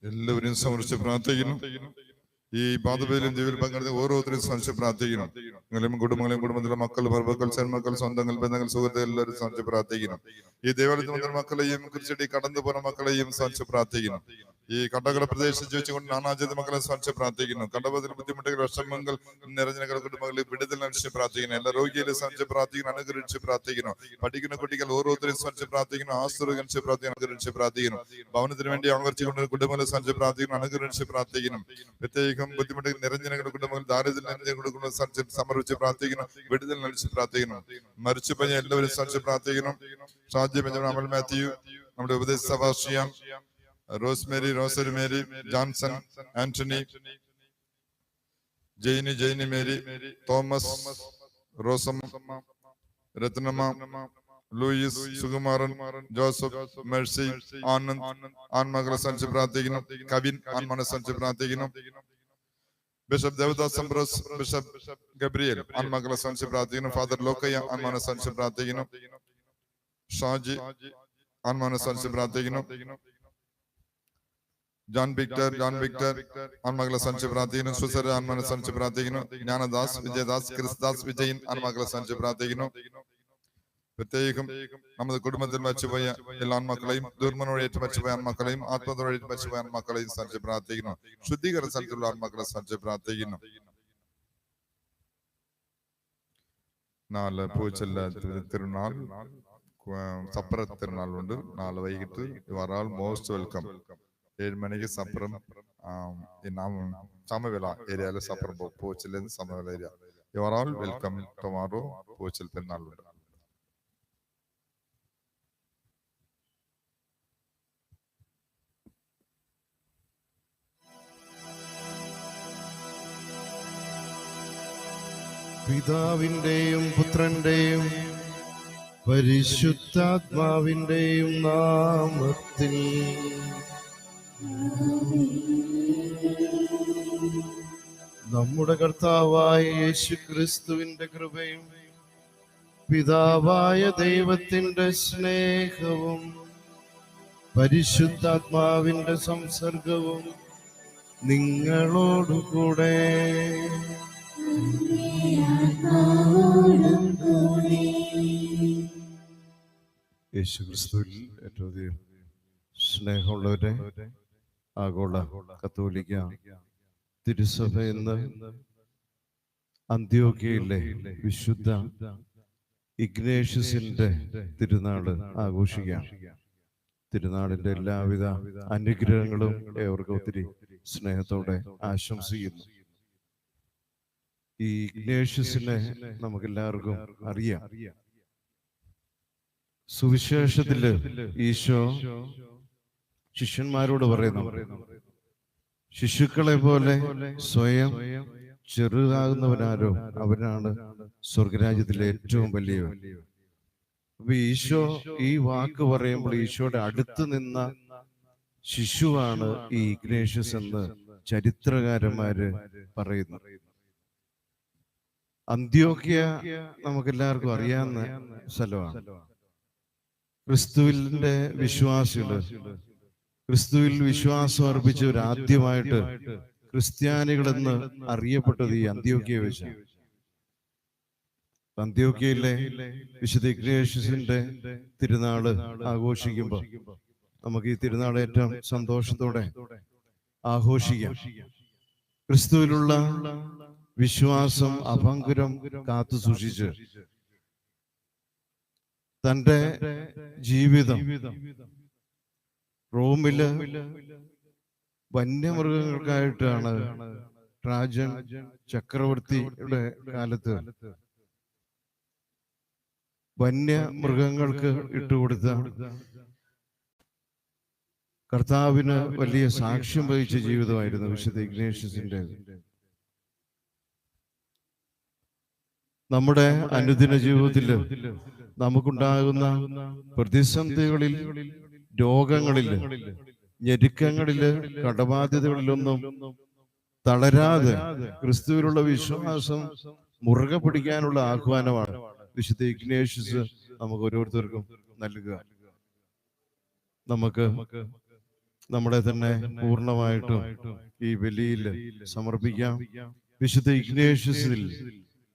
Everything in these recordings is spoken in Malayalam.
എല്ലാവരും സമർപ്പിച്ച് പ്രാർത്ഥിക്കുന്നു. ഈ പാതപേലും ജീവിതത്തിൽ പങ്കെടുത്ത ഓരോരുത്തരും സമർപ്പിച്ച് പ്രാർത്ഥിക്കണം. നിങ്ങളും കുടുംബങ്ങളെയും കുടുംബത്തിലെ മക്കൾ, ഭർത്താക്കൾ, ചെന്മക്കൾ, സ്വന്തങ്ങൾ, ബന്ധങ്ങൾ, സുഹൃത്തുക്കൾ എല്ലാവരും സമർപ്പിച്ച് പ്രാർത്ഥിക്കണം. ഈ ദേവാലയത്തിൽ വന്ന മക്കളെയും കുറിച്ചിട്ട് കടന്നു പോണ മക്കളെയും സമർപ്പിച്ച് പ്രാർത്ഥിക്കണം. ഈ കടകട പ്രദേശത്ത് വെച്ചുകൊണ്ട് നാനാജാതി മക്കളെ സമർപ്പിച്ച് പ്രാർത്ഥിക്കുന്നു. കടവത്തിൽ ബുദ്ധിമുട്ടുകൾ, വിഷമങ്ങൾ നിറഞ്ഞ കുടുംബങ്ങളിൽ വിടുതൽ അനുസരിച്ച് പ്രാർത്ഥിക്കണം. എല്ലാ രോഗികളെ സമർപ്പിച്ച് പ്രാർത്ഥിക്കണം, അനുഗ്രഹിച്ച് പ്രാർത്ഥിക്കണം. പഠിക്കുന്ന കുട്ടികൾ ഓരോരുത്തരെയും സമർപ്പിച്ച് പ്രാർത്ഥിക്കണം, ആശ്രയിച്ച് പ്രാർത്ഥിക്കണം, അനുഗ്രഹിച്ച് പ്രാർത്ഥിക്കണം. ഭവനത്തിന് വേണ്ടി ആവർത്തിച്ചുകൊണ്ട് കുടുംബങ്ങളെ സമർപ്പിച്ച് പ്രാർത്ഥിക്കണം, അനുഗ്രഹിച്ച് പ്രാർത്ഥിക്കണം. പ്രത്യേകം ബുദ്ധിമുട്ടുകൾ നിറഞ്ഞ കുടുംബങ്ങൾ, ദാരിദ്ര്യം നിറഞ്ഞ കുടുംബങ്ങൾ സമർപ്പിച്ച് പ്രാർത്ഥിക്കണം, വിടുതൽ അനുസരിച്ച് പ്രാർത്ഥിക്കണം. മരിച്ചു പോയ എല്ലാവരും സമർപ്പിച്ച് പ്രാർത്ഥിക്കണം. ഷാജി ബെഞ്ചമിൻ, അമൽ മാത്യു, നമ്മുടെ ഉപദേശ സഭാഷിയാം, റോസ്മേരി, റോസരി മേരി, ജോൺസൺ, ആന്റണി, ജെയിനി മേരി, തോമസ്, റോസമ്മ, രത്നമ്മ, ലൂയിസ്, സുകുമാരൻ, ജോസഫ്, മെഴ്സി, ആനന്ദ്, ആൺമകളെ സമർപ്പിച്ച് പ്രാർത്ഥിക്കണം. കവിൻ, ആൺമനെ സമർപ്പിച്ച് പ്രാർത്ഥിക്കണം. ബിഷപ്പ് ദേവദാസ് അംബ്രോസ്, ബിഷപ്പ് ഗബ്രിയേൽ, ആൺമകളെ സമർപ്പിച്ച് പ്രാർത്ഥിക്കണം. ഫാദർ ലോക്കയ്യ, ആൺമനെ സമർപ്പിച്ച് പ്രാർത്ഥിക്കണം. ഷാജി, ആൺമനെ സമർപ്പിച്ച് പ്രാർത്ഥിക്കണം. ജോൺ വിക്ടർ, ആൺമകളെ സമർപ്പിച്ച് പ്രാർത്ഥിക്കുന്നു. സുസര, ആൺമനെ സമർപ്പിച്ച് പ്രാർത്ഥിക്കുന്നു. ജ്ഞാനദാസ്, വിജയദാസ്, ക്രിസ്ദാസ്, വിജയൻ, ആൺമകളെ സമർപ്പിച്ച് പ്രാർത്ഥിക്കുന്നു. പ്രത്യേകം നമ്മുടെ കുടുംബത്തിൽ മരിച്ചുപോയ എല്ലാ ആൺമക്കളെയും, ദുർമനോഴേറ്റ് മരിച്ചുപോയ ആൺമക്കളെയും, ആത്മതോഴേറ്റ് മരിച്ചുപോയ ആൺമക്കളെയും സമർപ്പിച്ച് പ്രാർത്ഥിക്കുന്നു. ശുദ്ധീകരണ സ്ഥലത്തുള്ള ആൺമക്കളെ സമർപ്പിച്ച് പ്രാർത്ഥിക്കുന്നു. 4 പൂച്ചെല്ല തിരുനാൾ, സപ്ര തിരുനാളുണ്ട്. 4 വൈകിട്ട്. You are all most welcome. 7 മണിക്ക് സപ്രം, സമവേല ഏരിയയിലെ സപ്രം പൂച്ചൽ സമവേല area. You are all welcome tomorrow. പൂച്ചൽ തിരുനാളുണ്ട്. പിതാവിന്റെയും പുത്രന്റെയും പരിശുദ്ധാത്മാവിന്റെയും നാമത്തിൽ നമ്മുടെ കർത്താവായ യേശുക്രിസ്തുവിന്റെ കൃപയും പിതാവായ ദൈവത്തിന്റെ സ്നേഹവും പരിശുദ്ധാത്മാവിന്റെ സംസർഗവും നിങ്ങളോടുകൂടെ. യേശുക്രിസ്തുവിൽ ഏറ്റവും സ്നേഹമുള്ളവരെ, ആഗോള കത്തോലിക്ക തിരുസഭ ഇന്ന് അന്ത്യോക്യയിലെ വിശുദ്ധ ഇഗ്നേഷ്യസിന്റെ തിരുനാള് ആഘോഷിക്കാം. തിരുനാളിന്റെ എല്ലാവിധ അനുഗ്രഹങ്ങളും ഏവർക്കും ഒത്തിരി സ്നേഹത്തോടെ ആശംസിക്കുന്നു. ഈ ഇഗ്നേഷ്യസിനെ നമുക്കെല്ലാവർക്കും അറിയാം. സുവിശേഷത്തില് ഈശോ ശിഷ്യന്മാരോട് പറയുന്നു, ശിശുക്കളെ പോലെ സ്വയം ചെറുതാകുന്നവനാരോ അവനാണ് സ്വർഗരാജ്യത്തിലെ ഏറ്റവും വലിയവൻ. അപ്പൊ ഈശോ ഈ വാക്ക് പറയുമ്പോൾ ഈശോയുടെ അടുത്ത് നിന്ന ശിശുവാണ് ഈ ഇഗ്നേഷ്യസ് എന്ന് ചരിത്രകാരന്മാര് പറയുന്നു. അന്ത്യോക്യ നമുക്കെല്ലാവർക്കും അറിയാവുന്ന സ്ഥലമാണ്. ക്രിസ്തുവിന്റെ വിശ്വാസികള്, ക്രിസ്തുവിൽ വിശ്വാസം അർപ്പിച്ചവർ ആദ്യമായിട്ട് ക്രിസ്ത്യാനികളെന്ന് അറിയപ്പെട്ടത് ഈ അന്ത്യോക്യ വെച്ചാണ്. അന്ത്യോക്യയിലെ വിശുദ്ധ ഇഗ്നേഷ്യസിന്റെ തിരുനാള് ആഘോഷിക്കുമ്പോൾ നമുക്ക് ഈ തിരുനാൾ ഏറ്റവും സന്തോഷത്തോടെ ആഘോഷിക്കാം. ക്രിസ്തുവിലുള്ള വിശ്വാസം അഭംഗുരം കാത്തു സൂക്ഷിച്ച് തന്റെ ജീവിതം റോമില് വന്യമൃഗങ്ങൾക്കായിട്ടാണ് ട്രാജൻ ചക്രവർത്തിയുടെ കാലത്ത് വന്യമൃഗങ്ങൾക്ക് ഇട്ടുകൊടുത്ത കർത്താവിന് വലിയ സാക്ഷ്യം വഹിച്ച ജീവിതമായിരുന്നു വിശുദ്ധ ഇഗ്നേഷ്യസിന്റെ. നമ്മുടെ അനുദിന ജീവിതത്തിൽ നമുക്കുണ്ടാകുന്ന പ്രതിസന്ധികളിൽ രോഗങ്ങളില്, ഞെരുക്കങ്ങളില്, കടബാധ്യതകളിലൊന്നും തളരാതെ ക്രിസ്തുവിലുള്ള വിശ്വാസം മുറുകെ പിടിക്കാനുള്ള ആഹ്വാനമാണ് വിശുദ്ധ ഇഗ്നേഷ്യസ് നമുക്ക് ഓരോരുത്തർക്കും നൽകുക. നമുക്ക് നമ്മളെ തന്നെ പൂർണ്ണമായിട്ടും ഈ ബലിയിൽ സമർപ്പിക്കാം. വിശുദ്ധ ഇഗ്നേഷ്യസിൽ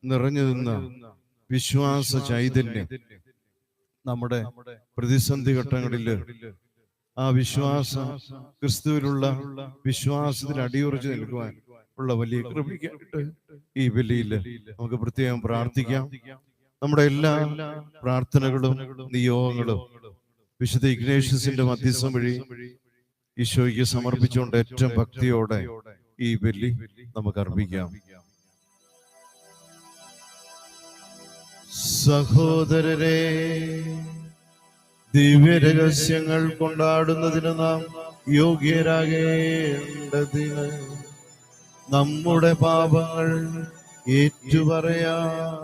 നിറഞ്ഞു നിന്ന വിശ്വാസ ചൈതന്യം നമ്മുടെ പ്രതിസന്ധി ഘട്ടങ്ങളിൽ ആ വിശ്വാസം, ക്രിസ്തുവിലുള്ള വിശ്വാസത്തിൽ അടിയുറച്ചു നിൽക്കുവാൻ ഉള്ള വലിയ കൃപയ്ക്കായിട്ട് ഈ ബലിയിൽ നമുക്ക് പ്രത്യേകം പ്രാർത്ഥിക്കാം. നമ്മുടെ എല്ലാ പ്രാർത്ഥനകളും നിയോഗങ്ങളും വിശുദ്ധ ഇഗ്നേഷ്യസിന്റെ മധ്യസ്ഥം വഴി ഈശോയ്ക്ക് സമർപ്പിച്ചുകൊണ്ട് ഏറ്റവും ഭക്തിയോടെ ഈ ബലി നമുക്ക് അർപ്പിക്കാം. സഹോദരരെ, ദിവ്യരഹസ്യങ്ങൾ കൊണ്ടാടുന്നതിന് നാം യോഗ്യരാകേണ്ടതിന് നമ്മുടെ പാപങ്ങൾ ഏറ്റുപറയാം.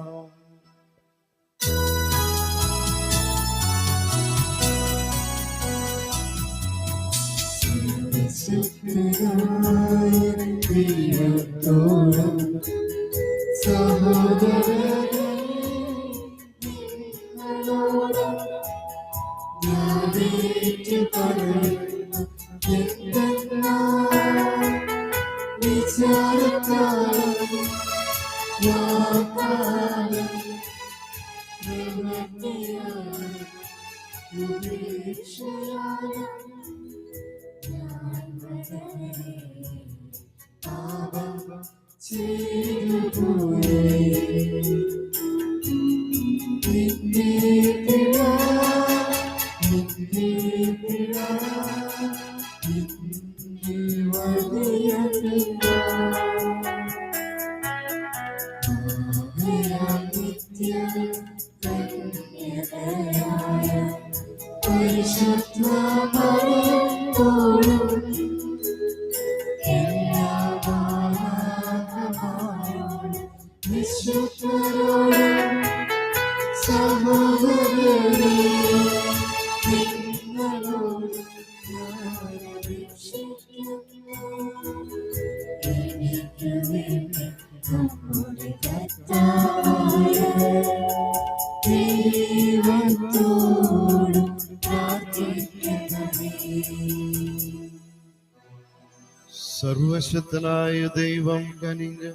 സർവശക്തനായ ദൈവം കനിഞ്ഞ്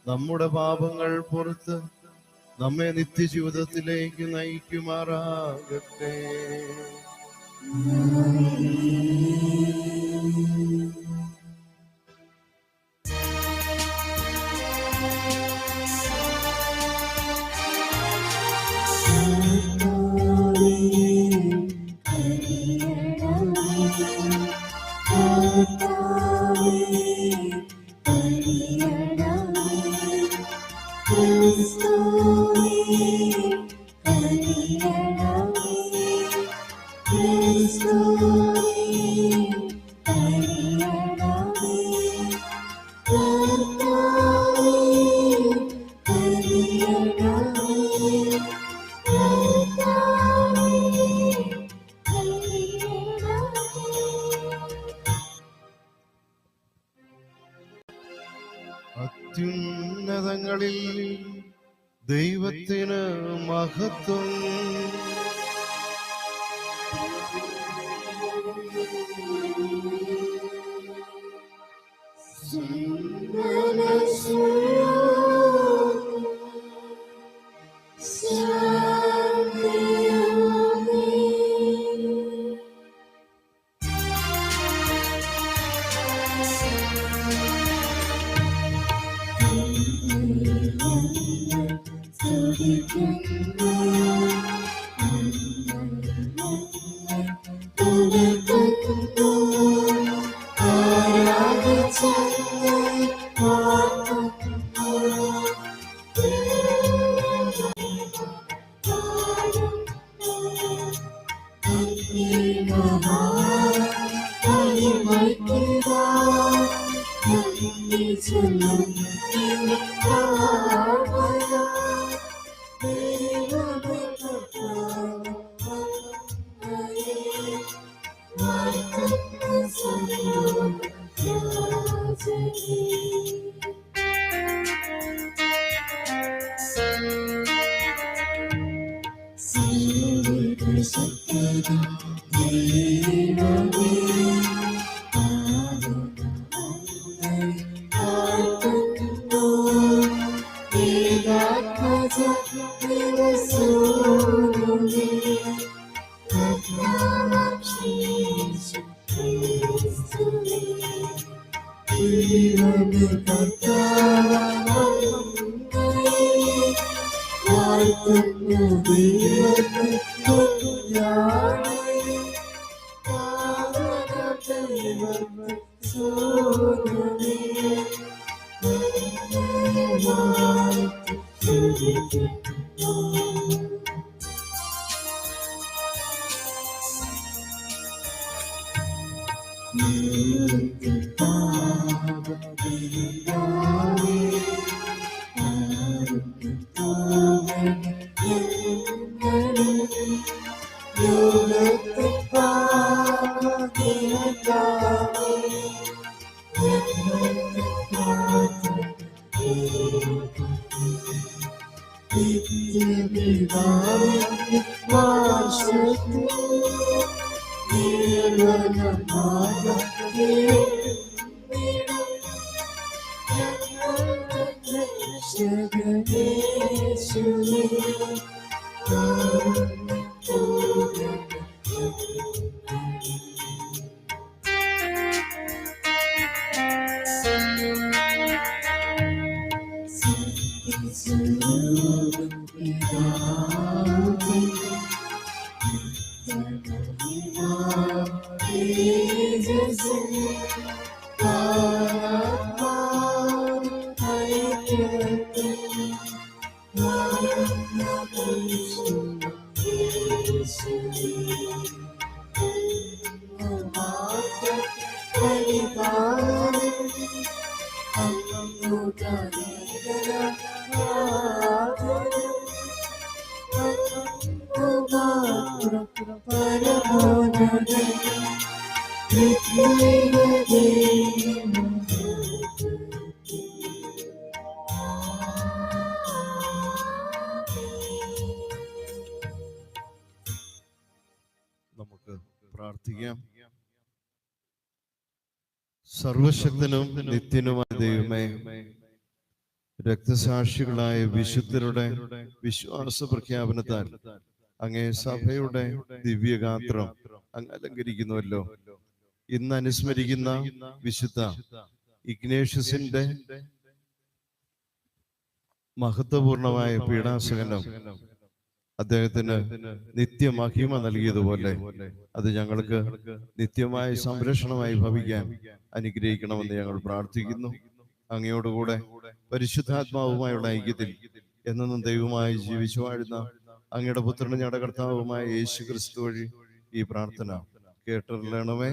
നമ്മുടെ പാപങ്ങൾ പുറത്ത് നമ്മെ നിത്യജീവിതത്തിലേക്ക് നയിക്കുമാറാകട്ടെ. അത്യുന്നതങ്ങളിൽ ദൈവത്തിന് മഹത്വം. നമുക്ക് പ്രാർത്ഥിക്കാം. സർവശക്തനും നിത്യനുമായ ദൈവമേ, രക്തസാക്ഷികളായ വിശുദ്ധരുടെ വിശ്വാസ പ്രഖ്യാപനത്താൽ അങ്ങേ സഭയുടെ ദിവ്യഗാത്രം അങ്ങ് അലങ്കരിക്കുന്നുവല്ലോ. ഇന്ന് അനുസ്മരിക്കുന്ന വിശുദ്ധ ഇഗ്നേഷ്യസിന്റെ മഹത്വപൂർണമായ പീഡാസഹനം അദ്ദേഹത്തിന് നിത്യമഹിമ നൽകിയതുപോലെ അത് ഞങ്ങൾക്ക് നിത്യമായ സംരക്ഷണമായി ഭവിക്കാൻ അനുഗ്രഹിക്കണമെന്ന് ഞങ്ങൾ പ്രാർത്ഥിക്കുന്നു. അങ്ങയോടുകൂടെ പരിശുദ്ധാത്മാവുമായുള്ള ഐക്യത്തിൽ എന്നും ദൈവമായി ജീവിച്ചു വാഴുന്ന അങ്ങയുടെ പുത്രനും ഞങ്ങളുടെ കർത്താവുമായ യേശു ക്രിസ്തു വഴി ഈ പ്രാർത്ഥന കേട്ടറിയണമേ.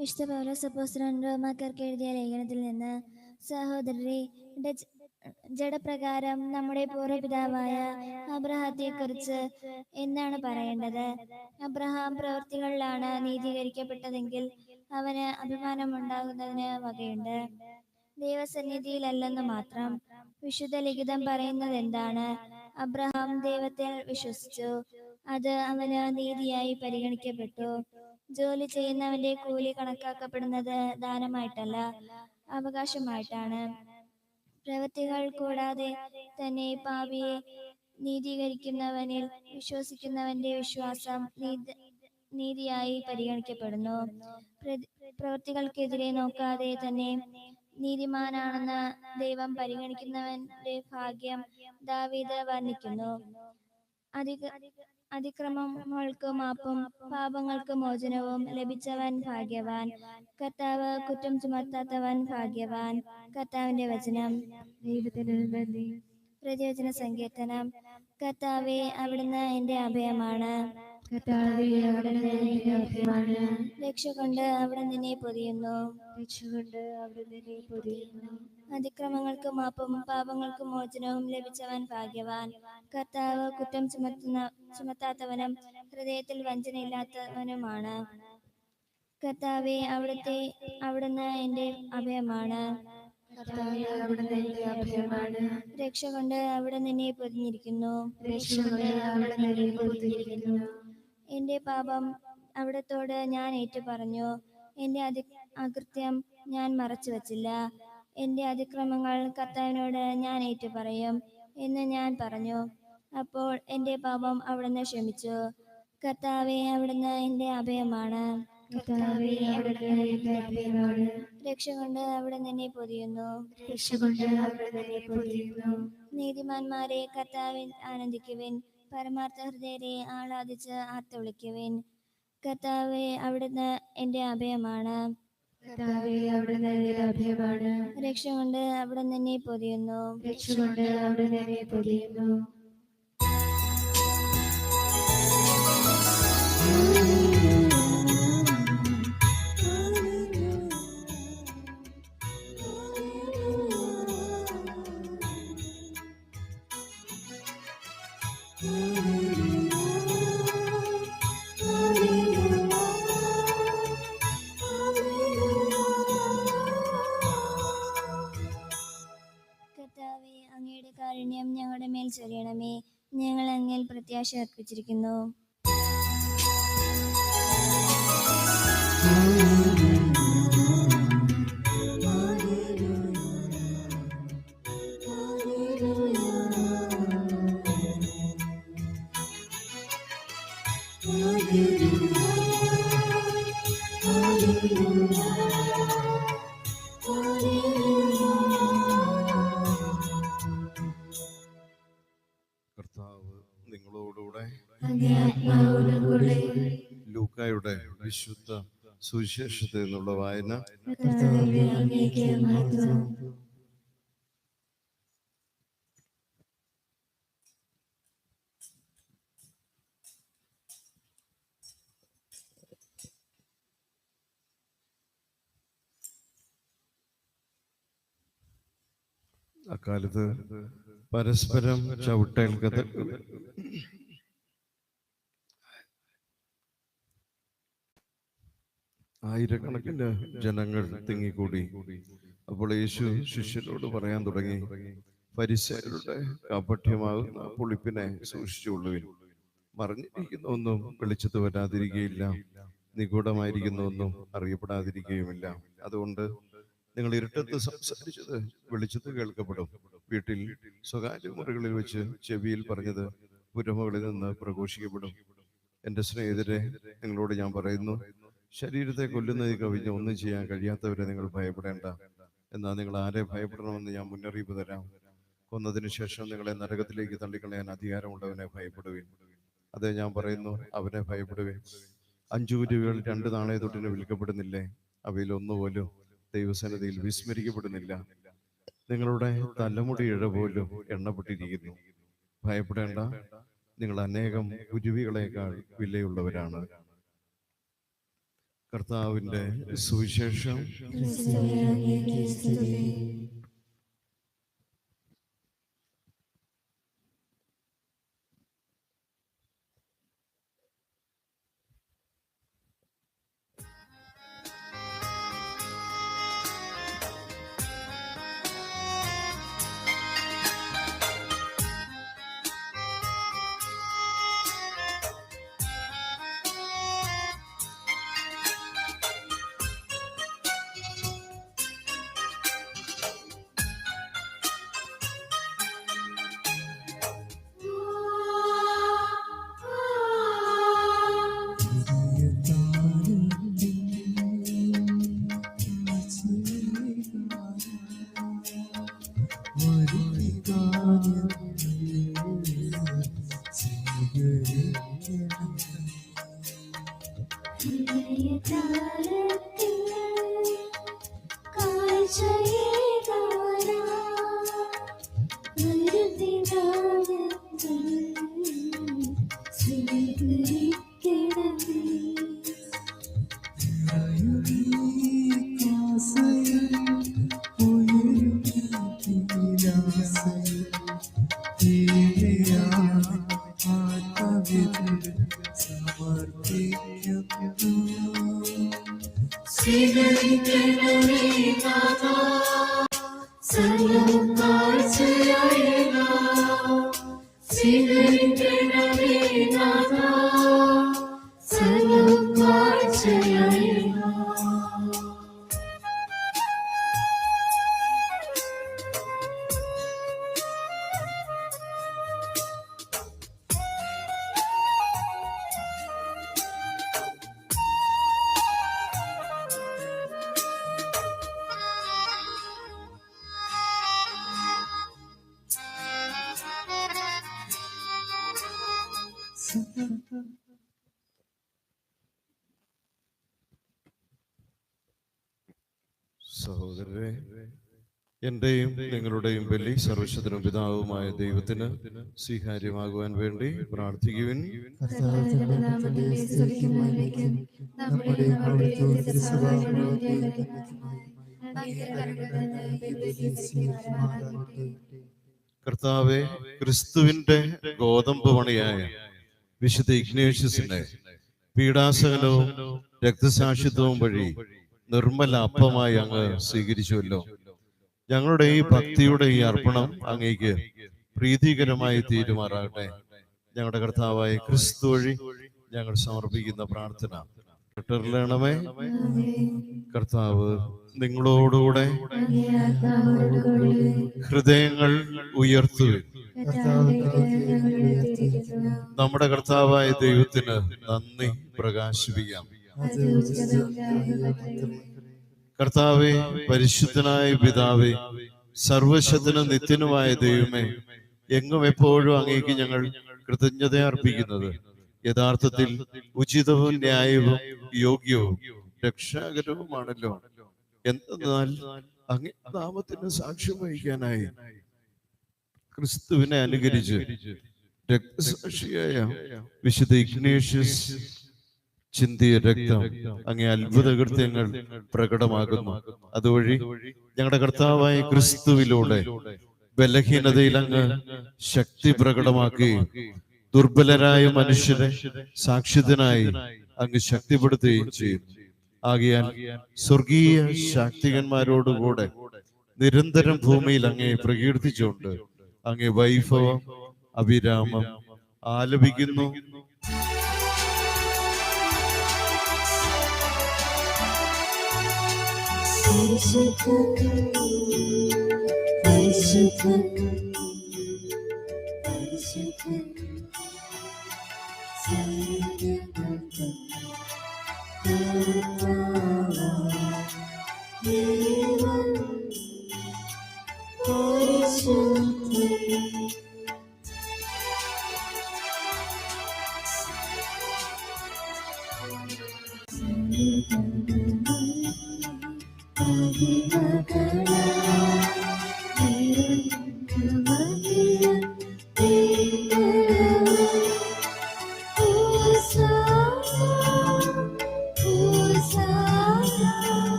വിശുദ്ധ പൗലോസ് അപ്പോസ്തലൻ റോമാക്കാർക്ക് എഴുതിയ ലേഖനത്തിൽ നിന്ന്, സഹോദരരെ, ജഡപ്രകാരം നമ്മുടെ പൂർവ്വപിതാവായ അബ്രഹാത്തെക്കുറിച്ച് എന്താണ് പറയേണ്ടത്? അബ്രഹാം പ്രവൃത്തികളിലാണ് നീതീകരിക്കപ്പെട്ടതെങ്കിൽ അവന് അഭിമാനമുണ്ടാകുന്നതിന് വകയുണ്ട്. ദൈവസന്നിധിയിലല്ലെന്ന് മാത്രം. വിശുദ്ധ ലിഖിതം പറയുന്നത് എന്താണ്? അബ്രഹാം ദൈവത്തിൽ വിശ്വസിച്ചു, അത് അവന് നീതിയായി പരിഗണിക്കപ്പെട്ടു. ജോലി ചെയ്യുന്നവന്റെ കൂലി കണക്കാക്കപ്പെടുന്നത് ദാനമായിട്ടല്ല, അവകാശമായിട്ടാണ്. പ്രവൃത്തികൾ കൂടാതെ തന്നെ പാപിയെ നീതീകരിക്കുന്നവനിൽ വിശ്വസിക്കുന്നവന്റെ വിശ്വാസം നീതിയായി പരിഗണിക്കപ്പെടുന്നു. പ്രവൃത്തികൾക്കെതിരെ നോക്കാതെ തന്നെ നീതിമാനാണെന്ന് ദൈവം പരിഗണിക്കുന്നവന്റെ ഭാഗ്യം ദാവീദ് വർണ്ണിക്കുന്നു. അതിക്രമങ്ങൾക്ക് മാപ്പും പാപങ്ങൾക്ക് മോചനവും ലഭിച്ചവൻ ഭാഗ്യവാൻ. കർത്താവ് കുറ്റം ചുമത്താത്തവൻ ഭാഗ്യവാൻ. കർത്താവിന്റെ വചനം. പ്രതിവചന സങ്കീർത്തനം. കർത്താവേ, അവിടുന്ന് എന്റെ അഭയമാണ്. രക്ഷ കൊണ്ട് അവിടുന്ന് എന്നെ പൊതിയുന്നു. അതിക്രമങ്ങൾക്ക് മാപ്പും പാപങ്ങൾക്ക് മോചനവും ലഭിച്ചവൻ ഭാഗ്യവാൻ. കർത്താവ് കുറ്റം ചുമത്താത്തവനും ഹൃദയത്തിൽ വഞ്ചനയില്ലാത്തവനുമാണ്. കർത്താവെ, അവിടുന്ന് എൻ്റെ അഭയമാണ്. കർത്താവേ, അവിടുന്ന് എന്റെ അഭയമാണ്. രക്ഷ കൊണ്ട് അവിടുന്ന് എന്നെ പൊതിഞ്ഞിരിക്കുന്നു. രക്ഷകൊണ്ട് അവിടുന്ന് എന്നെ പൊതിഞ്ഞിരിക്കുന്നു. എൻ്റെ പാപം അവിടത്തോട് ഞാൻ ഏറ്റു പറഞ്ഞു. എൻ്റെ അകൃത്യം ഞാൻ മറച്ചു വച്ചില്ല. എൻ്റെ അതിക്രമങ്ങൾ കർത്താവിനോട് ഞാൻ ഏറ്റു പറയും എന്ന് ഞാൻ പറഞ്ഞു. അപ്പോൾ എൻ്റെ പാപം അവിടുന്ന് ക്ഷമിച്ചു. കർത്താവെ, അവിടുന്ന് എൻ്റെ അഭയമാണ്. കർത്താവേ, അവിടുന്ന് എന്റെ അഭയമാണ്. രക്ഷ കൊണ്ട് അവിടുന്ന് എന്നെ പൊതിയുന്നു. രക്ഷകൊണ്ട് അവിടുന്ന് എന്നെ പൊതിയുന്നു. നീതിമാന്മാരെ കർത്താവിൽ ആനന്ദിക്കുവിൻ. പരമാർത്ഥ ഹൃദയരെ ആഹ്ലാദിച്ച് ആർത്തുവിളിക്കുവിൻ. കർത്താവെ, അവിടുന്ന് എൻ്റെ അഭയമാണ്. കർത്താവേ, അവിടുന്ന് എന്റെ അഭയമാണ്. രക്ഷ കൊണ്ട് അവിടുന്ന് എന്നെ പൊതിയുന്നു. രക്ഷകൊണ്ട് അവിടുന്ന് എന്നെ പൊതിയുന്നു. കർത്താവെ, അങ്ങയുടെ കാരുണ്യം ഞങ്ങളുടെ മേൽ ചൊരിയണമേ. ഞങ്ങൾ അങ്ങിൽ പ്രത്യാശ അർപ്പിച്ചിരിക്കുന്നു. കർത്താവ് നിങ്ങളോടുകൂടെ. അങ്ങേ ആത്മാവോടുകൂടെ. ലൂക്കായുടെ വിശുദ്ധ സുവിശേഷത്തിൽ നിന്നുള്ള വായന. കർത്താവേ, അങ്ങേക്ക് മഹത്വം. അക്കാലത്ത് പരസ്പരം ചവിട്ടേൽക്കത്ത ആയിരക്കണക്കിന് ജനങ്ങൾ തിങ്ങിക്കൂടി. അപ്പോൾ യേശു ശിഷ്യരോട് പറയാൻ തുടങ്ങി, ഫരിസേയരുടെ കാപട്യമാകുന്ന പുളിപ്പിനെ സൂക്ഷിച്ചുകൊള്ളുവിൻ. മറിഞ്ഞിരിക്കുന്ന ഒന്നും വെളിച്ചത്ത് വരാതിരിക്കുകയില്ല, നിഗൂഢമായിരിക്കുന്ന ഒന്നും അറിയപ്പെടാതിരിക്കുകയുമില്ല. അതുകൊണ്ട് നിങ്ങൾ ഇരുട്ടത്ത് സംസാരിച്ചത് വെളിച്ചത്ത് കേൾക്കപ്പെടും. വീട്ടിൽ സ്വകാര്യ മുറികളിൽ വെച്ച് ചെവിയിൽ പറഞ്ഞത് പുരമകളിൽ നിന്ന് പ്രഘോഷിക്കപ്പെടും. എൻ്റെ സ്നേഹിതരെ, നിങ്ങളോട് ഞാൻ പറയുന്നു, ശരീരത്തെ കൊല്ലുന്നതിൽ കവിഞ്ഞ് ഒന്നും ചെയ്യാൻ കഴിയാത്തവരെ നിങ്ങൾ ഭയപ്പെടേണ്ട. എന്നാൽ നിങ്ങൾ ആരെ ഭയപ്പെടണമെന്ന് ഞാൻ മുന്നറിയിപ്പ് തരാം. കൊന്നതിന് ശേഷം നിങ്ങളെ നരകത്തിലേക്ക് തള്ളിക്കളയാൻ അധികാരമുള്ളവനെ ഭയപ്പെടുവിൻ. അതെ, ഞാൻ പറയുന്നു, അവനെ ഭയപ്പെടുവിൻ. 5 കുരുവികൾ 2 നാണയത്തൊട്ടിന് വിൽക്കപ്പെടുന്നില്ലേ? അവയിൽ ഒന്നുപോലും ദൈവസന്നിധിയിൽ വിസ്മരിക്കപ്പെടുന്നില്ല. നിങ്ങളുടെ തലമുടി ഇഴ പോലും എണ്ണപ്പെട്ടിരിക്കുന്നു. ഭയപ്പെടേണ്ട, നിങ്ങൾ അനേകം കുരുവികളെക്കാൾ വിലയുള്ളവരാണ്. കർത്താവിന്റെ സുവിശേഷം. ക്രിസ്തുവേ, അങ്ങേക്ക് സ്തുതി. സർവ്വവും കാഴ്ചയായി നാം സ്വീകരിക്കണമേ നാഥാ, സർവ്വവും കാഴ്ചയായി നാം. സഹോദരരെ, എന്റെയും നിങ്ങളുടെയും ബലി സർവശക്തനും പിതാവുമായ ദൈവത്തിന് സ്വീകാര്യമാകുവാൻ വേണ്ടി പ്രാർത്ഥിക്കുവിൻ. കർത്താവിന്റെ നാമത്തിൽ സ്തുതിക്കുവാനും നമ്മുടെ അവിടുത്തെ തിരുസഭയോടും ദൈവത്തിനുമായി അങ്ങയുടെ കരുണയ്ക്കായി സ്തുതിക്കുമാറാകട്ടെ. കർത്താവെ, ക്രിസ്തുവിന്റെ ഗോതമ്പ് മണിയായ വിശുദ്ധ ഇഗ്നേഷ്യസിനെ പീഡാസഹനവും രക്തസാക്ഷിത്വവും വഴി നിർമ്മല അപ്പമായി അങ്ങ് സ്വീകരിച്ചുവല്ലോ. ഞങ്ങളുടെ ഈ ഭക്തിയുടെ ഈ അർപ്പണം അങ്ങേക്ക് പ്രീതികരമായി തീരുമാറാകട്ടെ. ഞങ്ങളുടെ കർത്താവായ ക്രിസ്തു വഴി ഞങ്ങൾ സമർപ്പിക്കുന്ന പ്രാർത്ഥന കേട്ടറിയണമേ. കർത്താവ് നിങ്ങളോടുകൂടെ. ഹൃദയങ്ങൾ ഉയർത്തുവിൻ. നമ്മുടെ കർത്താവായ ദൈവത്തിന് നന്ദി പ്രകാശിപ്പിക്കാം. കർത്താവേ, പരിശുദ്ധനായ പിതാവേ, സർവശക്തനും നിത്യനുമായ ദൈവമേ, എങ്ങും എപ്പോഴും അങ്ങേക്ക് ഞങ്ങൾ കൃതജ്ഞത അർപ്പിക്കുന്നത് യഥാർത്ഥത്തിൽ ഉചിതവും ന്യായവും യോഗ്യവും രക്ഷാകരവുമാണല്ലോ. എന്തെന്നാൽ അങ്ങേ നാമത്തിന് സാക്ഷ്യം വഹിക്കാനായി ക്രിസ്തുവിനെ അനുകരിച്ച് രക്തസാക്ഷിയായ വിശുദ്ധ ഇഗ്നേഷ്യസ് ചിന്തിയ രക്തം അങ്ങേ അത്ഭുത കൃത്യങ്ങൾ പ്രകടമാകുന്നു. അതുവഴി ഞങ്ങളുടെ കർത്താവായ ക്രിസ്തുവിലൂടെ ബലഹീനതയിൽ അങ്ങ് ശക്തി പ്രകടമാക്കുകയും ദുർബലരായ മനുഷ്യരെ സാക്ഷ്യത്തിനായി അങ്ങ് ശക്തിപ്പെടുത്തുകയും ചെയ്യും. ആകയാൽ സ്വർഗീയ ശാക്തികന്മാരോടുകൂടെ നിരന്തരം ഭൂമിയിൽ അങ്ങേ പ്രകീർത്തിച്ചുകൊണ്ട് അങ്ങേ വൈഭവം അഭിരാമം ആലപിക്കുന്നു.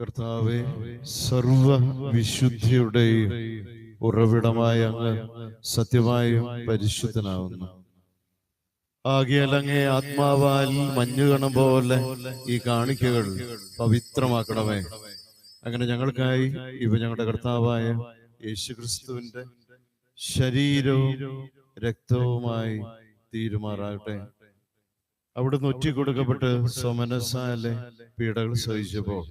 കർത്താവേ, സർവ വിശുദ്ധിയുടെയും ഉറവിടമായ അങ്ങ് സത്യമായും പരിശുദ്ധനാവുന്നു. ആകയാൽ അങ്ങേ ആത്മാവാൽ മഞ്ഞുകണം പോലെ ഈ കാണിക്കകൾ പവിത്രമാക്കണമേ. അങ്ങനെ ഞങ്ങൾക്കായി ഇവ ഞങ്ങളുടെ കർത്താവായ യേശുക്രിസ്തുവിന്റെ ശരീരവും രക്തവുമായി തീരുമാറാകട്ടെ. അവിടുന്ന് ഒറ്റിക്കൊടുക്കപ്പെട്ട് സ്വമനസാലെ പീഡകൾ സഹിച്ചപ്പോൾ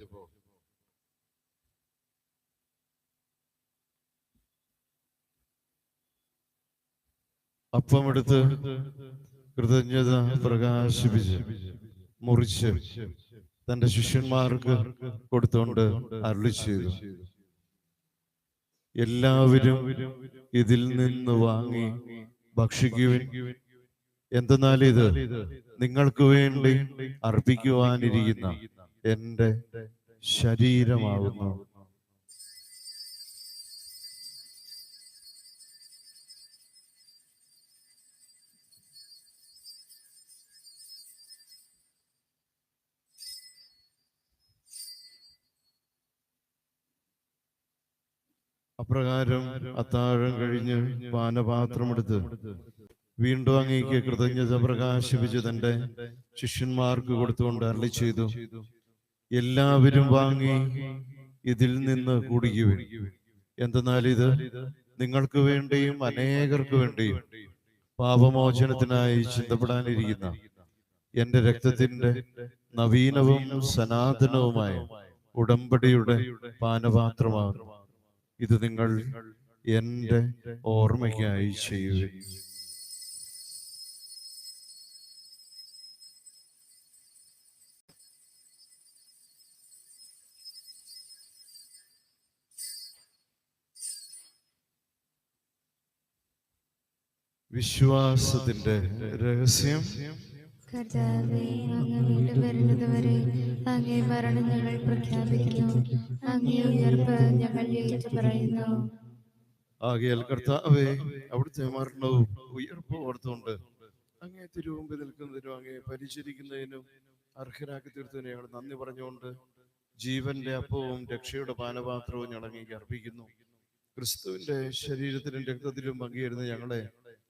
അപ്പമെടുത്ത് കൃതജ്ഞത പ്രകാശിപ്പിച്ച് മുറിച്ച് തന്റെ ശിഷ്യന്മാർക്ക് കൊടുത്തുകൊണ്ട് അരുളി ചെയ്തു, എല്ലാവരും ഇതിൽ നിന്ന് വാങ്ങി ഭക്ഷിക്കുവിൻ. എന്തെന്നാൽ ഇത് നിങ്ങൾക്ക് വേണ്ടി അർപ്പിക്കുവാനിരിക്കുന്ന എൻ്റെ ശരീരമാകുന്നു. അപ്രകാരം അത്താഴം കഴിഞ്ഞ് പാനപാത്രമെടുത്ത് വീണ്ടും അങ്ങേക്ക് കൃതജ്ഞത പ്രകാശിപ്പിച്ച് തന്റെ ശിഷ്യന്മാർക്ക് കൊടുത്തുകൊണ്ട് അരുളി ചെയ്തു, എല്ലാവരും വാങ്ങി ഇതിൽ നിന്ന് കുടിക്കുവിൻ. എന്തെന്നാൽ ഇത് നിങ്ങൾക്ക് വേണ്ടിയും അനേകർക്ക് വേണ്ടിയും പാപമോചനത്തിനായി ചിന്തപ്പെടാനിരിക്കുന്ന എന്റെ രക്തത്തിന്റെ നവീനവും സനാതനവുമായ ഉടമ്പടിയുടെ പാനപാത്രമാകുന്നു. ഇത് നിങ്ങൾ എന്റെ ഓർമ്മയ്ക്കായി ചെയ്യുക. വിശ്വാസത്തിന്റെ രഹസ്യം. കർത്താവേ, അങ്ങ് വീണ്ടും വരുന്നതുവരെ അങ്ങേ മരണം ഞങ്ങൾ പ്രഖ്യാപിക്കുന്നു, അങ്ങേ ഉയർപ്പ് ഞങ്ങൾ ഏറ്റുപറയുന്നു. ആകയാൽ കർത്താവേ, അവിടുത്തെ മരണവും ഉയർപ്പും ഓർത്തുകൊണ്ട് അങ്ങേ തിരുമുമ്പിൽ നിൽക്കുന്നതിനും അങ്ങേ പരിചരിക്കുന്നതിനും അർഹരാക്കി തീർത്തതിന് ഞങ്ങൾ നന്ദി പറഞ്ഞുകൊണ്ട് ജീവന്റെ അപ്പവും രക്ഷയുടെ പാനപാത്രവും ഞങ്ങൾ അങ്ങേക്ക് അർപ്പിക്കുന്നു. ക്രിസ്തുവിന്റെ ശരീരത്തിലും രക്തത്തിലും പങ്കുചേരുന്ന ഞങ്ങളെ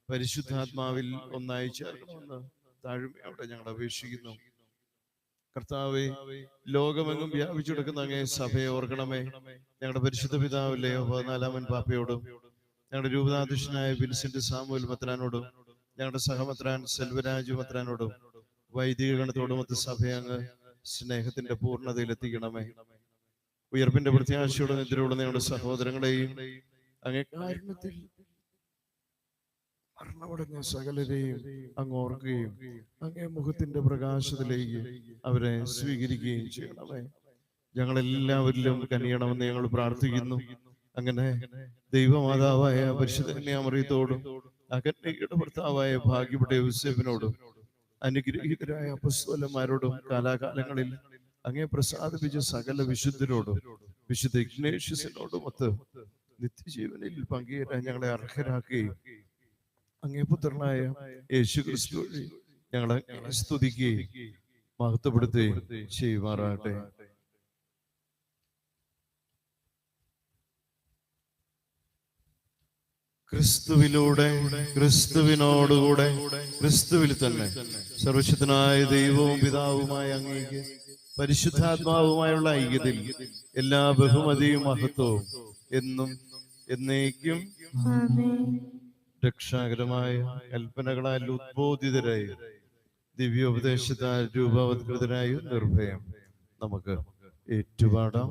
പരിശുദ്ധാത്മാവിൽ ഒന്നായി ചേർക്കണമെന്ന് താഴ്മയോടെ ഞങ്ങൾ അപേക്ഷിക്കുന്നു. കർത്താവേ, ലോകമെങ്ങും വ്യാപിച്ചു കിടക്കുന്ന അങ്ങേ സഭയെ ഓർക്കണമേ. ഞങ്ങളുടെ പരിശുദ്ധ പിതാവിലെ 14 പാപ്പയോടും ഞങ്ങളുടെ രൂപതാധ്യക്ഷനായ വിൻസെന്റ് സാമുവൽ മെത്രാനോടും ഞങ്ങളുടെ സഹമെത്രാൻ സെൽവരാജു മെത്രാനോടും വൈദിക ഗണത്തോടുമൊത്ത് സഭയെ അങ്ങ് സ്നേഹത്തിന്റെ പൂർണ്ണതയിൽ എത്തിക്കണമേ. ഉയർപ്പിന്റെ പ്രത്യാശയോടെ നിദ്രയുള്ള ഞങ്ങളുടെ സഹോദരങ്ങളെയും അങ്ങേ കാരുണ്യത്തിൽ മരണമടഞ്ഞ സകലരെയും അങ്ങ് ഓർക്കുകയും അങ്ങേ മുഖത്തിന്റെ പ്രകാശത്തിലേക്ക് അവരെ സ്വീകരിക്കുകയും ചെയ്യണമേ. ഞങ്ങളെല്ലാവരിലും കനിയണമെന്ന് ഞങ്ങൾ പ്രാർത്ഥിക്കുന്നു. അങ്ങനെ ദൈവമാതാവായ പരിശുദ്ധ കന്യാമറിയത്തോടും അകന്യയുടെ ഭർത്താവായ ഭാഗ്യപ്പെട്ട യോസേഫിനോടും അനുഗ്രഹീതരായ അപ്പസ്തോലന്മാരോടും കാലാകാലങ്ങളിൽ അങ്ങേ പ്രസാദിപ്പിച്ച സകല വിശുദ്ധരോടും വിശുദ്ധ ഇഗ്നേഷ്യസിനോടുമൊത്ത് നിത്യജീവനിൽ പങ്കുചേരാൻ ഞങ്ങളെ അർഹരാക്കുകയും അങ്ങേ പുത്രനായ യേശു ക്രിസ്തു വഴി ഞങ്ങളെ സ്തുതിക്കുകയും മഹത്വപ്പെടുത്തുകയും ചെയ്യുമാറാകട്ടെ. ക്രിസ്തുവിലൂടെ, ക്രിസ്തുവിനോടുകൂടെ, ക്രിസ്തുവിൽ തന്നെ സർവശക്തനായ ദൈവവും പിതാവുമായ അങ്ങേക്ക് പരിശുദ്ധാത്മാവുമായുള്ള ഐക്യത്തിൽ എല്ലാ ബഹുമതിയും മഹത്വവും എന്നും എന്നേക്കും രക്ഷാകരമായ കൽപ്പനകളാൽ ഉദ്ബോധിതരായി ദിവ്യോപദേശത്താൽ രൂപവത്കൃതരായി നിർഭയം നമുക്ക് ഏറ്റുപാടാം.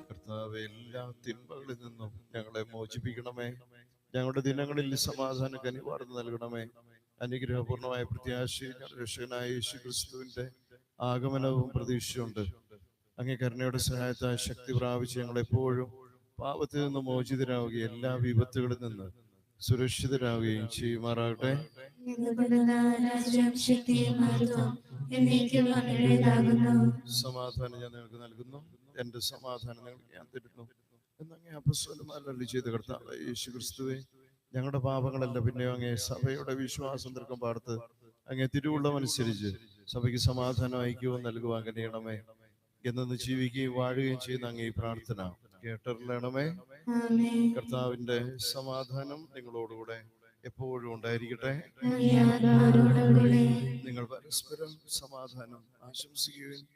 കർത്താവേ, എല്ലാ തിന്മകളിൽ നിന്നും ഞങ്ങളെ മോചിപ്പിക്കണമേ. ഞങ്ങളുടെ ദിനങ്ങളിൽ സമാധാന കനിവാർന്ന് നൽകണമേ. അനുഗ്രഹപൂർണമായ പ്രത്യാശയും രക്ഷകനായ യേശു ക്രിസ്തുവിന്റെ ആഗമനവും പ്രതീക്ഷയുണ്ട്. അങ്ങേ കരുണയുടെ സഹായത്താൽ ശക്തി പ്രാപിച്ച് ഞങ്ങളെപ്പോഴും പാപത്തിൽ നിന്ന് മോചിതരാവുകയും എല്ലാ വിപത്തുകളിൽ നിന്ന് സുരക്ഷിതരാവുകയും ചെയ്യുമാറാകട്ടെ. സമാധാനം ഞാൻ നിങ്ങൾക്ക് നൽകുന്നു, എന്റെ സമാധാനം നിങ്ങൾക്ക് ഞാൻ തരുന്നു. എന്നങ്ങേ അപ്പസ്വലന്മാരല്ലേ ചെയ്ത കർത്താവ് യേശു ക്രിസ്തുവേ, ഞങ്ങളുടെ പാപങ്ങളല്ല പിന്നെയോ അങ്ങേ സഭയുടെ വിശ്വാസം തർക്കം പാർത്ത് അങ്ങേ തിരുവുള്ളമനുസരിച്ച് സഭയ്ക്ക് സമാധാനം ഐക്യവും നൽകുവാൻ കഴിയണമേ. എന്നു ജീവിക്കുകയും വാഴുകയും ചെയ്യുന്ന അങ്ങേ പ്രാർത്ഥന കേട്ടറിയണമേ. കർത്താവിന്റെ സമാധാനം നിങ്ങളോടുകൂടെ എപ്പോഴും ഉണ്ടായിരിക്കട്ടെ. നിങ്ങൾ പരസ്പരം സമാധാനം ആശംസിക്കുകയും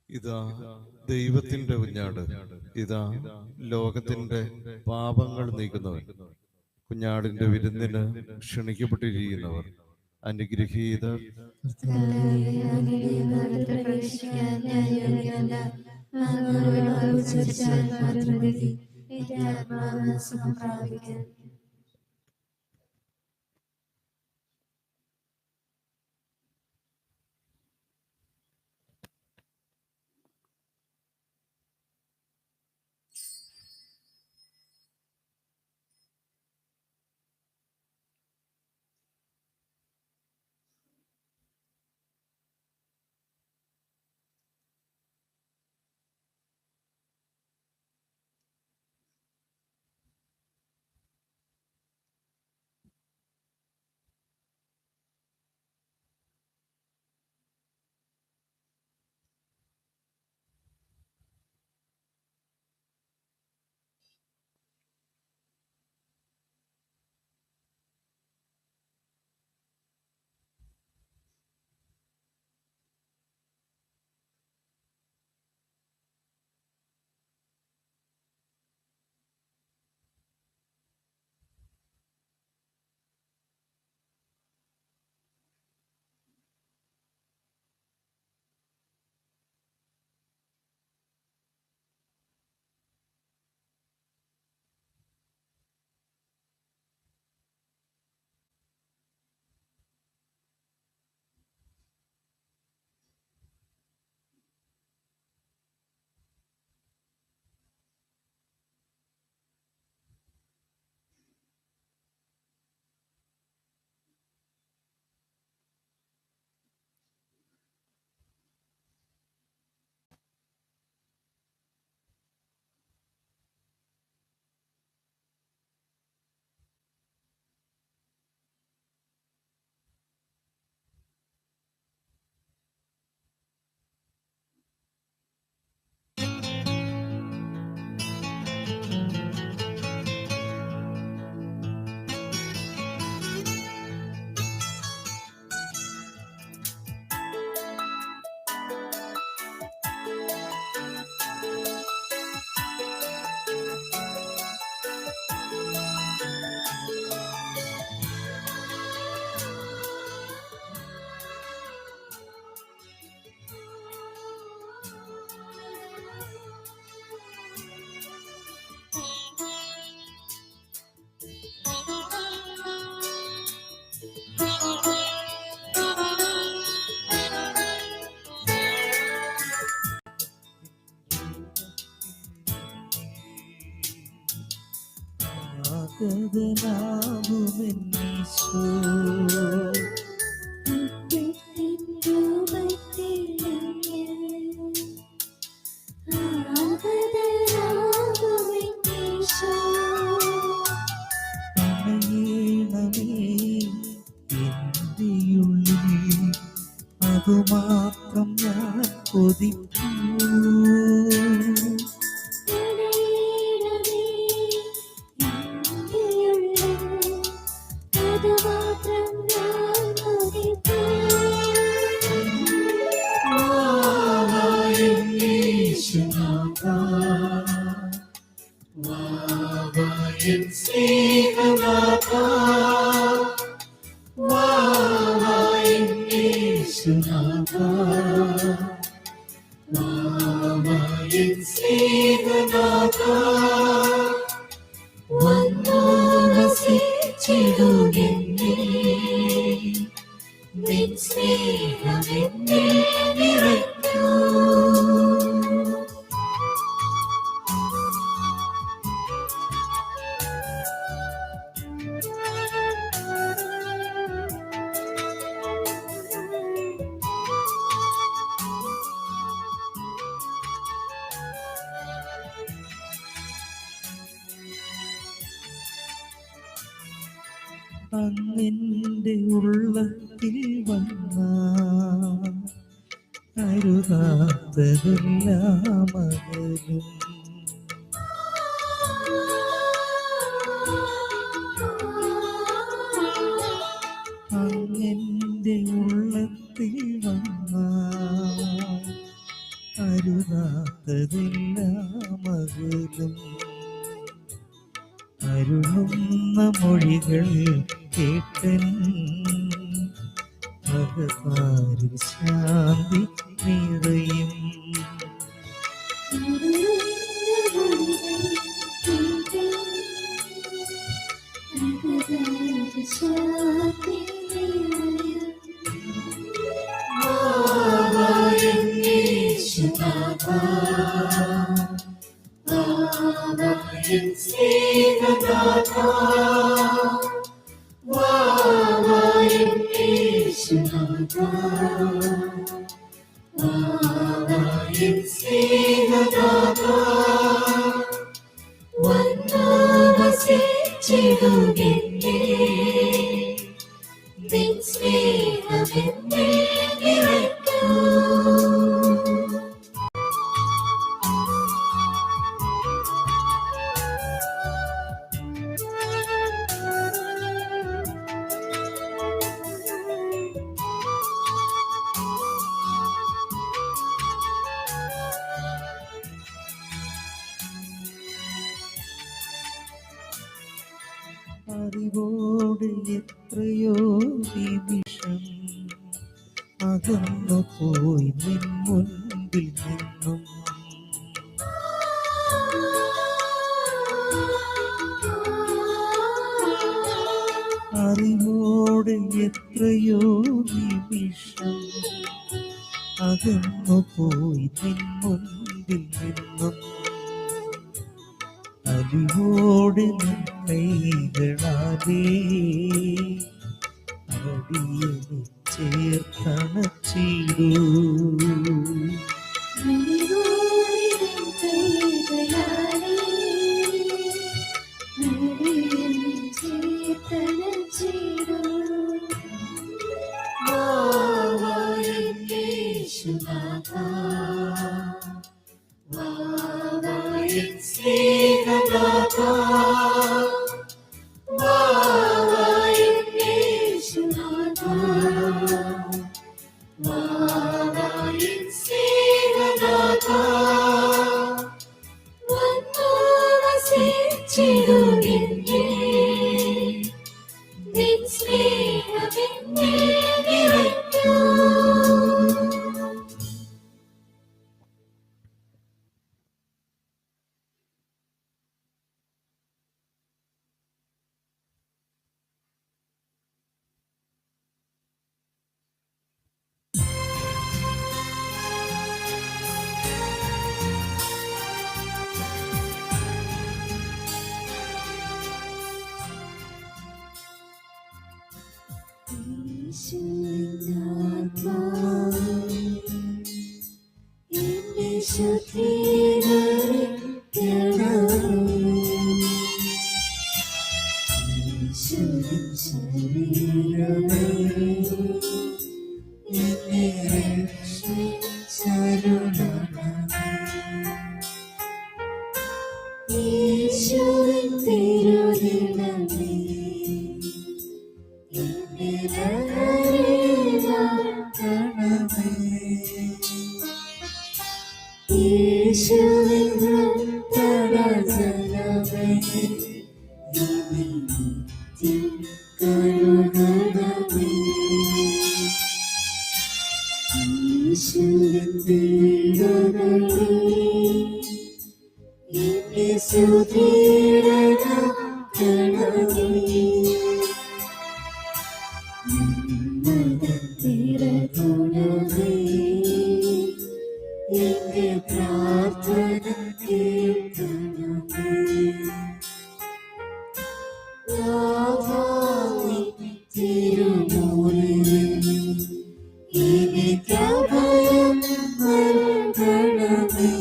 ഇതാ ദൈവത്തിന്റെ കുഞ്ഞാട്, ഇതാ ലോകത്തിന്റെ പാപങ്ങൾ നീക്കുന്നവൻ. കുഞ്ഞാടിന്റെ വിരുന്നിന് ക്ഷണിക്കപ്പെട്ടിരിക്കുന്നവർ അനുഗ്രഹീതർ. അതുമാത്രം ഞാൻ കൊതിക്കൂ. അങ്ങെന്റെ ഉള്ളത്തിൽ വന്ന അരുതാത്തതെല്ലാം അകലും. അങ്ങെന്റെ ഉള്ളത്തിൽ വന്ന അരുതാത്തതെല്ലാം അകലും. അരുളുന്ന മൊഴികൾ കേട്ടൻ അകത്താരിൽ ശാന്തി നിറയും. അറിവോട് എത്രയോ നിമിഷം അകന്നു പോയി നിൻ മുൻപിൽ നിന്നും. അറിവോട് എത്രയോ നിമിഷം അകന്നു പോയി നിൻ മുൻപിൽ നിന്നും. അലിവോട് നിൻ കൈകളാലേ അടിയനെ ചേർത്തണച്ചിടൂ. ശരീരമേ ഈശ്വരൻ പീഡകളെ എന്നെ സുധീരണമാക്കണമേ. നിറകുണമേ എന്റെ പ്രാർത്ഥന കേൾക്കണമേ. തിരുമുറിയിൽ എനിക്കഭയം നൽകണമേ.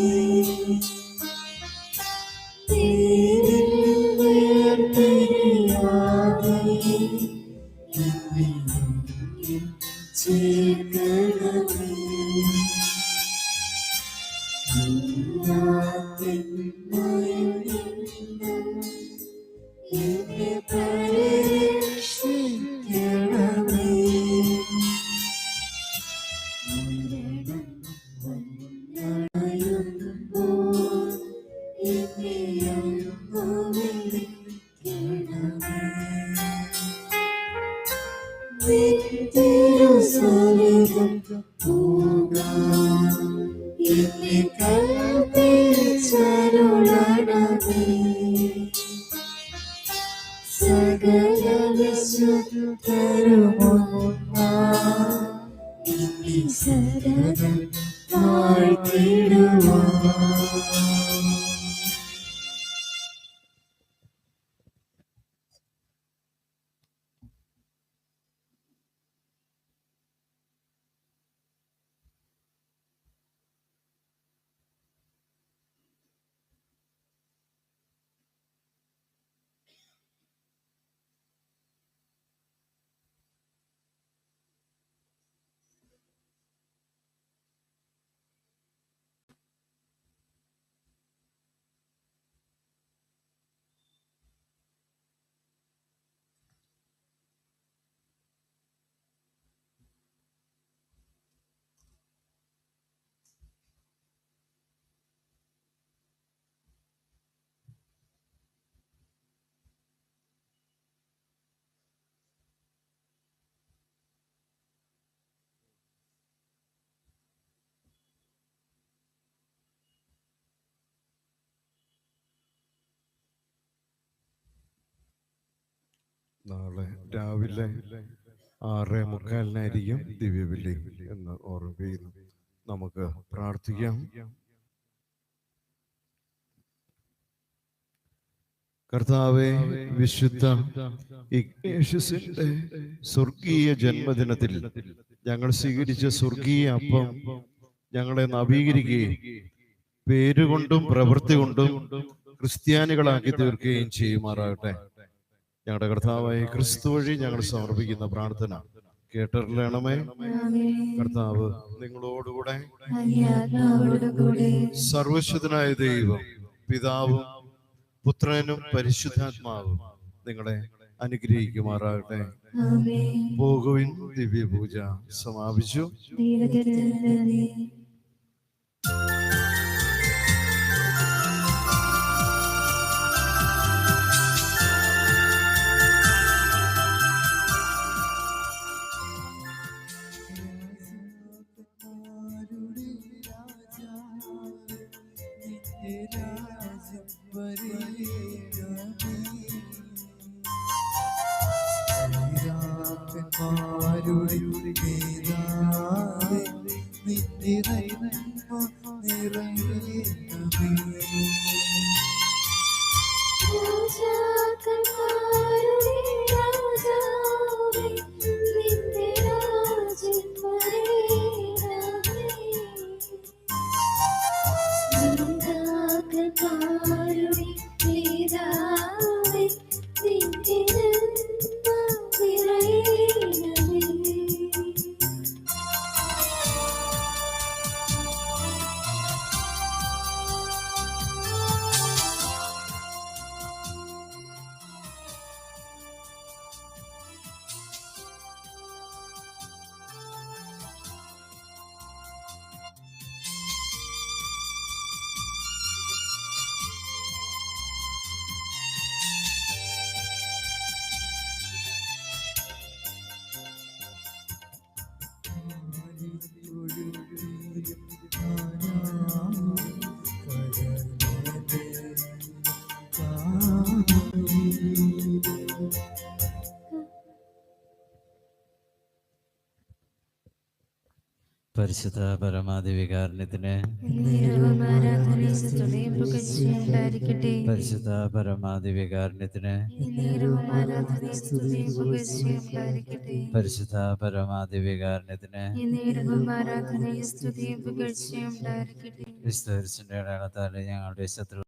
നീരിൽ വേർപിരിയാതെ എന്നെയും ചേർക്കണമേ. എല്ലാ തിന്മയിൽ നിന്നും എന്നെ പരിരക്ഷിക്കണമേ. മരണം വന്നണയുമ്പോൾ എന്നെ അനുഭവിക്കണമേ. നിൻ തിരുസന്നിധി പോകാൻ എന്നെ കൽപ്പിച്ചരുളണമേ. സകല വിശുദ്ധരുമൊന്നായി എന്നെ സദാ വാഴ്ത്തിടുവാൻ. നാളെ രാവിലെ 6:45 ദിവ്യബലി എന്ന് ഓർമ്മിപ്പിക്കുന്നു. നമുക്ക് പ്രാർത്ഥിക്കാം. കർത്താവേ, വിശുദ്ധ ഇഗ്നേഷ്യസിന്റെ സ്വർഗീയ ജന്മദിനത്തിൽ ഞങ്ങൾ സ്വീകരിച്ച സ്വർഗീയ അപ്പം ഞങ്ങളെ നവീകരിക്കുകയും പേരുകൊണ്ടും പ്രവൃത്തി കൊണ്ടും ക്രിസ്ത്യാനികളാക്കി തീർക്കുകയും ചെയ്യുമാറാകട്ടെ. ഞങ്ങളുടെ കർത്താവായ ക്രിസ്തു വഴി ഞങ്ങൾ സമർപ്പിക്കുന്ന പ്രാർത്ഥന കേട്ടറിയണമേ. കർത്താവ് നിങ്ങളോടുകൂടെ. സർവശക്തനായ ദൈവം പിതാവും പുത്രനും പരിശുദ്ധാത്മാവും നിങ്ങളെ അനുഗ്രഹിക്കുമാറാകട്ടെ. പോകുവിൻ. ദിവ്യപൂജ സമാപിച്ചു. നിന്റെ പരിശുദ്ധ പരമാധിവികാരണത്തിന് നേരവും ആരാധനയും സ്തുതിയും പുകഴ്ചയും ഉണ്ടായിരിക്കട്ടെ. പരിശുദ്ധ പരമാധിവികാരണത്തിന് നേരവും ആരാധനയും സ്തുതിയും പുകഴ്ചയും ഉണ്ടായിരിക്കട്ടെ. പരിശുദ്ധ പരമാധിവികാരണത്തിന് നേരവും ആരാധനയും സ്തുതിയും പുകഴ്ചയും ഉണ്ടായിരിക്കട്ടെ. വിശുദ്ധ അടയാളത്താൽ ഞങ്ങളുടെ ശത്രു